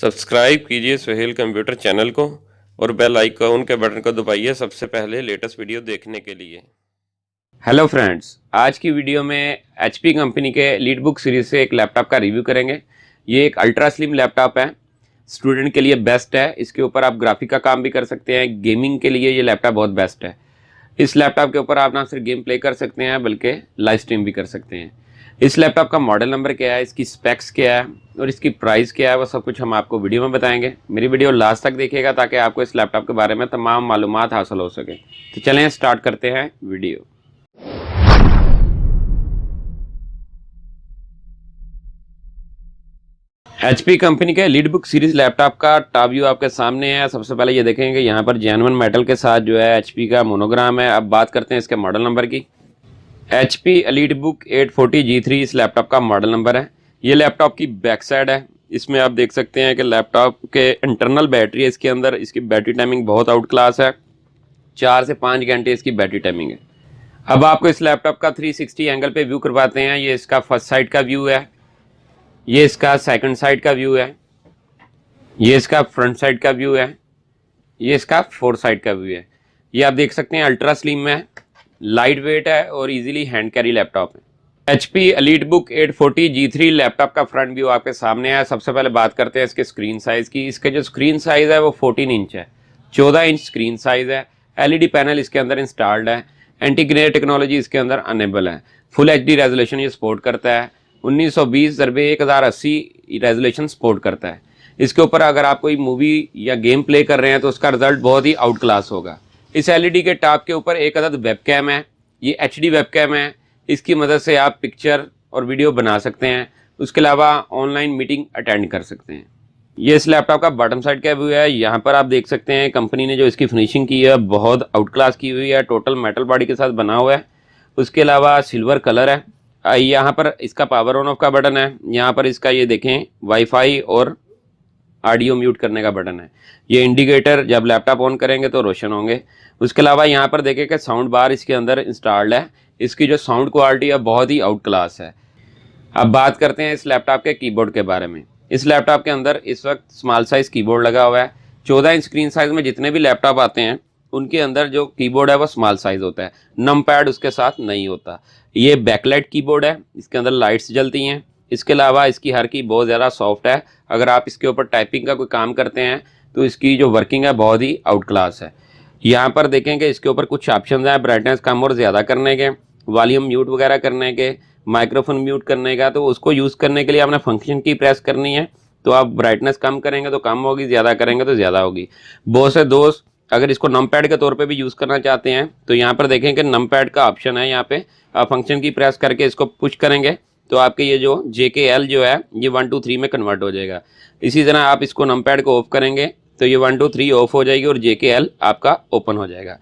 Subscribe कीजिए Suhail computer channel को और बेल आइकॉन के बटन को दबाइए सबसे पहले लेटेस्ट वीडियो देखने के लिए। हेलो फ्रेंड्स, आज की वीडियो में HP कंपनी के एलीटबुक सीरीज से एक लैपटॉप का रिव्यू करेंगे। ये एक अल्ट्रा स्लिम लैपटॉप है, स्टूडेंट के लिए बेस्ट है। इसके ऊपर आप ग्राफिक का काम भी कर सकते हैं, गेमिंग के लिए ये लैपटॉप बहुत बेस्ट है। इस लैपटॉप के ऊपर आप ना सिर्फ गेम प्ले कर सकते हैं बल्कि लाइव स्ट्रीम भी कर सकते हैं। इस लैपटॉप का मॉडल नंबर क्या है, इसकी स्पेक्स क्या है और इसकी प्राइस क्या है, वो सब कुछ हम आपको वीडियो में बताएंगे। मेरी वीडियो लास्ट तक देखिएगा ताकि आपको इस लैपटॉप के बारे में तमाम मालूमात हासिल हो सके। तो चलें स्टार्ट करते हैं वीडियो। HP कंपनी के एलीटबुक सीरीज लैपटॉप का टॉप व्यू आपके सामने है। सबसे पहले ये देखेंगे यहाँ पर जेन्युइन मेटल के साथ जो है HP का मोनोग्राम है। अब बात करते हैं इसके मॉडल नंबर की। HP एलीटबुक 840 G3 इस लैपटॉप का मॉडल नंबर है। ये लैपटॉप की बैक साइड है। इसमें आप देख सकते हैं कि लैपटॉप के इंटरनल बैटरी है इसके अंदर। इसकी बैटरी टाइमिंग बहुत आउट क्लास है, 4 से 5 घंटे इसकी बैटरी टाइमिंग है। अब आपको इस लैपटॉप का 360 एंगल पे व्यू करवाते हैं। ये इसका फर्स्ट साइड का व्यू है, ये इसका सेकंड साइड का व्यू है, ये इसका फ्रंट साइड का व्यू है, ये इसका फोर्थ साइड का व्यू है। ये आप देख सकते हैं अल्ट्रा स्लिम है, लाइट वेट है और इजीली हैंड कैरी लैपटॉप है। HP एलीटबुक 840 G3 लैपटॉप का फ्रंट व्यू आपके सामने है। सबसे पहले बात करते हैं इसके स्क्रीन साइज की। इसका जो स्क्रीन साइज है वो 14 इंच है, 14 इंच स्क्रीन साइज है। LED पैनल इसके अंदर इंस्टॉल्ड है। एंटी ग्लेयर टेक्नोलॉजी इसके अंदर अनेबल है। फुल HD रेजोल्यूशन ये सपोर्ट करता है। 1920x1080 रेजोल्यूशन सपोर्ट करता है। इसके ऊपर अगर आप कोई मूवी या गेम प्ले कर रहे हैं तो उसका रिजल्ट बहुत ही आउट क्लास होगा। इस LED के टॉप के ऊपर एक अदद वेबकैम है, ये HD वेबकैम है। इसकी मदद से आप पिक्चर और वीडियो बना सकते हैं। उसके अलावा ऑनलाइन मीटिंग अटेंड कर सकते हैं। ये इस लैपटॉप का बॉटम साइड का व्यू है। यहाँ पर आप देख सकते हैं कंपनी ने जो इसकी फिनिशिंग की है बहुत आउट क्लास की हुई है। टोटल मेटल बॉडी के साथ बना हुआ है। उसके अलावा सिल्वर कलर है। यहाँ पर इसका पावर ऑन ऑफ का बटन है। यहाँ पर इसका ये देखें वाईफाई और ऑडियो म्यूट करने का बटन है। ये इंडिकेटर जब लैपटॉप ऑन करेंगे तो रोशन होंगे। उसके अलावा यहाँ पर देखें कि साउंड बार इसके अंदर इंस्टॉल्ड है। इसकी जो साउंड क्वालिटी है बहुत ही आउट क्लास है। अब बात करते हैं इस लैपटॉप के कीबोर्ड के बारे में। इस लैपटॉप के अंदर इस वक्त स्मॉल साइज कीबोर्ड लगा हुआ है। 14 इंच स्क्रीन साइज में जितने भी लैपटॉप आते हैं उनके अंदर जो कीबोर्ड है वो स्मॉल साइज होता है, नम पैड उसके साथ नहीं होता। ये बैकलाइट कीबोर्ड है, इसके अंदर लाइट्स जलती हैं। इसके अलावा इसकी हर की बहुत ज़्यादा सॉफ्ट है। अगर आप इसके ऊपर टाइपिंग का कोई काम करते हैं तो इसकी जो वर्किंग है बहुत ही आउट क्लास है। यहाँ पर देखें कि इसके ऊपर कुछ ऑप्शन हैं ब्राइटनेस कम और ज़्यादा करने के, वॉल्यूम म्यूट वगैरह करने के, माइक्रोफोन म्यूट करने का। तो उसको यूज़ करने के लिए आपने फंक्शन की प्रेस करनी है। तो आप ब्राइटनेस कम करेंगे तो कम होगी, ज़्यादा करेंगे तो ज़्यादा होगी। बहुत से दोस्त अगर इसको नम पैड के तौर पे भी यूज़ करना चाहते हैं तो यहाँ पर देखें कि नम पैड का ऑप्शन है। यहाँ पे आप फंक्शन की प्रेस करके इसको पुश करेंगे तो आपके ये जो JKL जो है ये 1 2 3 में कन्वर्ट हो जाएगा। इसी तरह आप इसको नम पैड को ऑफ करेंगे तो ये 1 2 3 ऑफ हो जाएगी और JKL आपका ओपन हो जाएगा।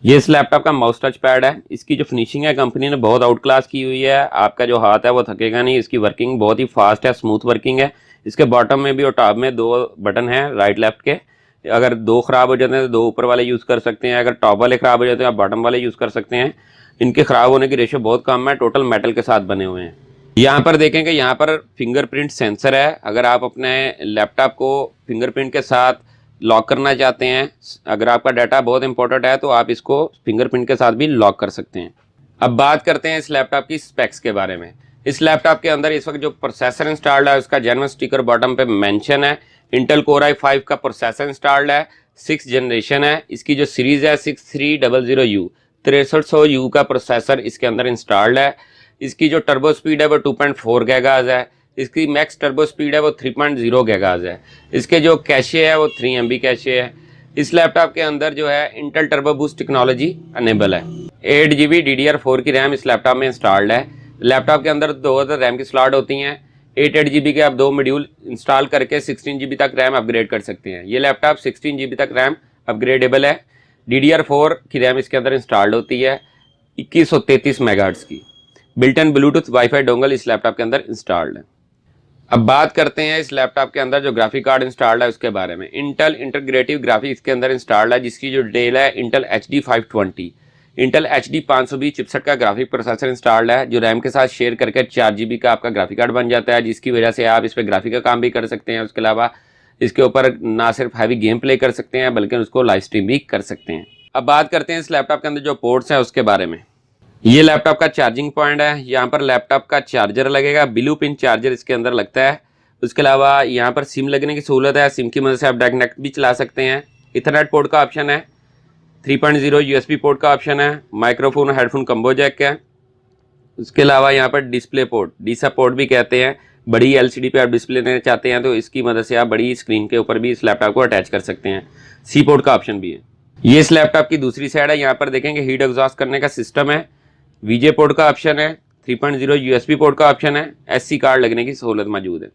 ये इस लैपटॉप का माउस टच पैड है। इसकी जो फिनिशिंग है कंपनी ने बहुत आउट क्लास की हुई है। आपका जो हाथ है वो थकेगा नहीं। इसकी वर्किंग बहुत ही फास्ट है, स्मूथ वर्किंग है। इसके बॉटम में भी और टॉप में 2 बटन हैं राइट लेफ्ट के। अगर 2 ख़राब हो जाते हैं तो 2 ऊपर वाले यूज़ कर सकते हैं। अगर टॉप वाले ख़राब हो जाते हैं आप बॉटम वाले यूज़ कर सकते हैं। इनके ख़राब होने की रेशो बहुत कम है, टोटल मेटल के साथ बने हुए हैं। यहाँ पर देखेंगे यहाँ पर फिंगरप्रिंट सेंसर है। अगर आप अपने लैपटॉप को फिंगरप्रिंट के साथ लॉक करना चाहते हैं, अगर आपका डाटा बहुत इंपॉर्टेंट है तो आप इसको फिंगरप्रिंट के साथ भी लॉक कर सकते हैं। अब बात करते हैं इस लैपटॉप की स्पेक्स के बारे में। इस लैपटॉप के अंदर इस वक्त जो प्रोसेसर इंस्टॉल्ड है उसका जेन्युइन स्टिकर बॉटम पे मेंशन है। इंटेल कोर i5 का प्रोसेसर इंस्टॉल्ड है, 6th जनरेशन है। इसकी जो सीरीज़ है 6300U 6300U का प्रोसेसर इसके अंदर इंस्टॉल्ड है। इसकी जो टर्बो स्पीड है वो 2.4 गीगाहर्ट्ज़ है। इसकी मैक्स टर्बो स्पीड है वो 3.0 गीगाहर्ट्ज़ है। इसके जो कैशे है वो 3 MB कैशे है। इस लैपटॉप के अंदर जो है Intel Turbo Boost technology enable है। 8 GB DDR4 की रैम इस लैपटॉप में इंस्टॉल्ड है। लैपटॉप के अंदर 2 रैम की स्लॉट होती हैं। 8 GB के आप 2 मॉड्यूल इंस्टॉल करके 16 GB तक रैम अपग्रेड कर सकते हैं। ये लैपटॉप 16 GB तक रैम अपग्रेडेबल है। DDR4 की रैम इसके अंदर इंस्टॉल्ड होती है 2133 मेगाहर्ट्ज़ की। Built in Bluetooth wifi dongle इस लैपटॉप के अंदर इंस्टॉल्ड है। अब बात करते हैं इस लैपटॉप के अंदर जो ग्राफिक कार्ड इंस्टॉल्ड है उसके बारे में। इंटेल इंटीग्रेटिव ग्राफिक्स के अंदर इंस्टॉल्ड है, जिसकी जो डिटेल है Intel HD 520 Intel HD 520 chipset का ग्राफिक प्रोसेसर इंस्टॉल्ड है, जो रैम के साथ शेयर करके 4 GB का आपका ग्राफिक कार्ड बन जाता है, जिसकी वजह से आप इस पर ग्राफिक का काम भी कर सकते हैं। उसके अलावा इसके ऊपर ना सिर्फ हैवी गेम प्ले कर सकते हैं बल्कि उसको लाइव स्ट्रीम भी कर सकते हैं। अब बात करते हैं इस लैपटॉप के अंदर जो पोर्ट्स हैं उसके बारे में। ये लैपटॉप का चार्जिंग पॉइंट है, यहाँ पर लैपटॉप का चार्जर लगेगा, ब्लू पिन चार्जर इसके अंदर लगता है। उसके अलावा यहाँ पर सिम लगने की सहूलत है, सिम की मदद से आप डायरेक्ट नेट भी चला सकते हैं। इथरनेट पोर्ट का ऑप्शन है, 3.0 USB पोर्ट का ऑप्शन है, माइक्रोफोन और हेडफोन कम्बो जैक है। उसके अलावा यहाँ पर डिस्प्ले पोर्ट, डीसा पोर्ट भी कहते हैं, बड़ी LCD पे आप डिस्प्ले देना चाहते हैं तो इसकी मदद से आप बड़ी स्क्रीन के ऊपर भी इस लैपटॉप को अटैच कर सकते हैं। सी पोर्ट का ऑप्शन भी है। ये इस लैपटॉप की दूसरी साइड है, यहाँ पर देखेंगे हीट एग्जॉस्ट करने का सिस्टम है, VJ पोर्ट का ऑप्शन है, 3.0 USB पोर्ट का ऑप्शन है, SC कार्ड लगने की सहूलत मौजूद है।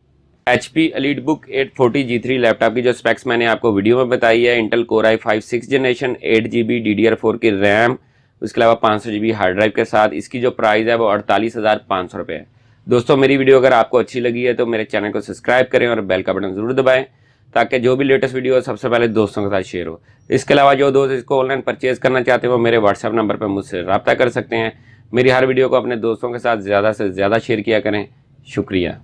HP EliteBook 840 G3 लैपटॉप की जो स्पेक्स मैंने आपको वीडियो में बताई है, Intel Core i5 6th generation, 8GB DDR4 की रैम, उसके अलावा 500GB हार्ड ड्राइव के साथ इसकी जो प्राइस है वो 48,500 रुपये है। दोस्तों मेरी वीडियो अगर आपको अच्छी लगी है तो मेरे चैनल को सब्सक्राइब करें और बेल का बटन जरूर दबाएं ताकि जो भी लेटेस्ट वीडियो हो सबसे पहले दोस्तों के साथ शेयर हो। इसके अलावा जो दोस्त इसको ऑनलाइन परचेज करना चाहते हैं वो मेरे व्हाट्सएप नंबर पर मुझसे रब्ता कर सकते हैं। मेरी हर वीडियो को अपने दोस्तों के साथ ज़्यादा से ज़्यादा शेयर किया करें। शुक्रिया।